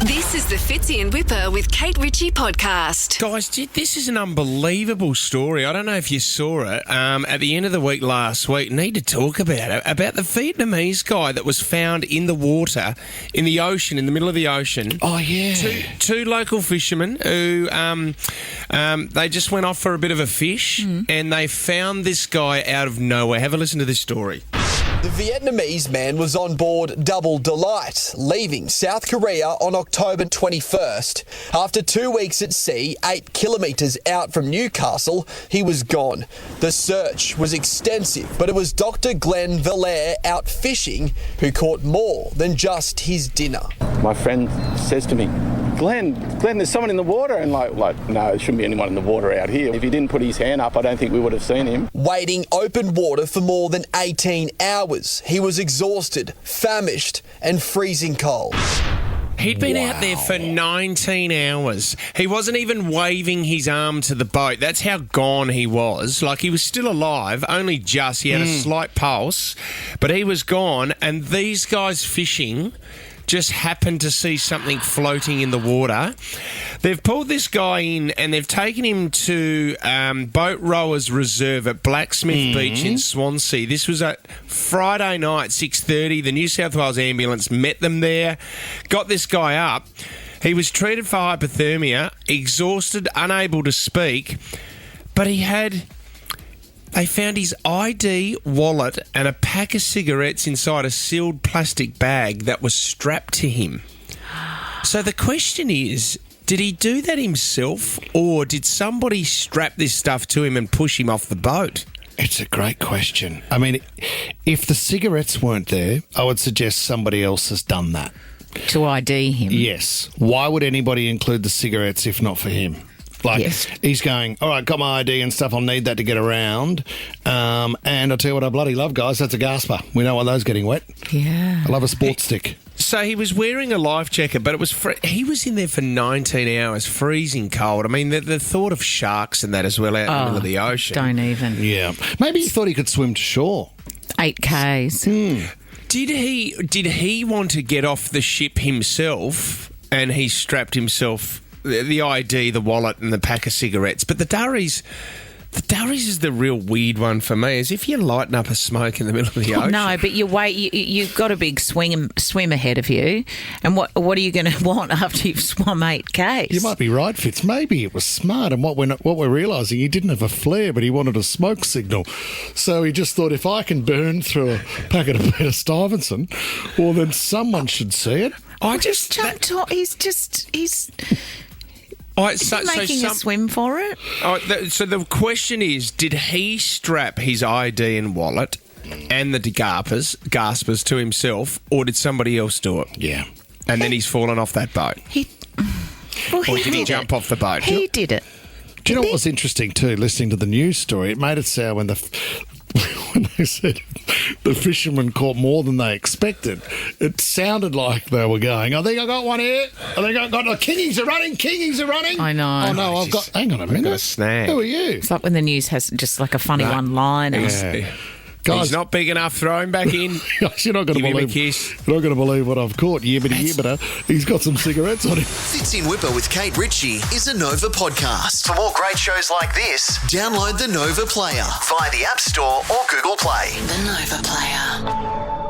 This is the Fitzy and Whipper with Kate Ritchie podcast. Guys, this is an unbelievable story. I don't know if you saw it. At the end of the week last week, need to talk about it, about the Vietnamese guy that was found in the water, in the ocean, in the middle of the ocean. Oh, yeah. Two local fishermen who, they just went off for a bit of a fish and they found this guy out of nowhere. Have a listen to this story. The Vietnamese man was on board Double Delight, leaving South Korea on October 21st. After 2 weeks at sea, 8 kilometres out from Newcastle, he was gone. The search was extensive, but it was Dr. Glenn Valaire out fishing who caught more than just his dinner. My friend says to me, Glenn, there's someone in the water. And like, no, there shouldn't be anyone in the water out here. If he didn't put his hand up, I don't think we would have seen him. Wading open water for more than 18 hours. He was exhausted, famished and freezing cold. He'd been out there for 19 hours. He wasn't even waving his arm to the boat. That's how gone he was. Like, he was still alive, only just. He had a slight pulse, but he was gone. And these guys fishing just happened to see something floating in the water. They've pulled this guy in and they've taken him to Boat Rowers Reserve at Blacksmith Beach in Swansea. This was at Friday night, 6:30. The New South Wales ambulance met them there, got this guy up. He was treated for hypothermia, exhausted, unable to speak, but they found his ID, wallet and a pack of cigarettes inside a sealed plastic bag that was strapped to him. So the question is, did he do that himself or did somebody strap this stuff to him and push him off the boat? It's a great question. I mean, if the cigarettes weren't there, I would suggest somebody else has done that. To ID him? Yes. Why would anybody include the cigarettes if not for him? Like, yes. He's going, all right, got my ID and stuff, I'll need that to get around. And I'll tell you what I bloody love, guys, that's a gasper. We don't want those getting wet. Yeah. I love a sports stick. So he was wearing a life jacket, but it was he was in there for 19 hours, freezing cold. I mean, the thought of sharks and that as well out in the middle of the ocean. Don't even. Yeah. Maybe he thought he could swim to shore. 8 Ks. Did he want to get off the ship himself and he strapped himself the ID, the wallet and the pack of cigarettes? But the durries is the real weird one for me, as if you're lighting up a smoke in the middle of the ocean. No, but you've got a big swim ahead of you, and what are you going to want after you've swum 8 Ks? You might be right, Fitz. Maybe it was smart, and what we're realising, he didn't have a flare, but he wanted a smoke signal. So he just thought, if I can burn through a packet of Peter Stuyvesant, well, then someone should see it. He's Making a swim for it? So the question is, did he strap his ID and wallet and the gaspers to himself, or did somebody else do it? Yeah. And then he's fallen off that boat? Or did he jump off the boat? He did it. Do you know what was interesting too, listening to the news story? It made it sound when they said the fishermen caught more than they expected, it sounded like they were going, I think I got one here. I think I got kingies are running. I know. Oh, no, hang on a minute. I've got a snag. Who are you? It's like when the news has just like a funny one-line. Yeah. Guys, he's not big enough, throw him back in. You're not going to believe. You're not going to believe what I've caught. Yibbity. He's got some cigarettes on him. Fitzy and Whipper with Kate Ritchie is a Nova podcast. For more great shows like this, download the Nova Player via the App Store or Google Play. The Nova Player.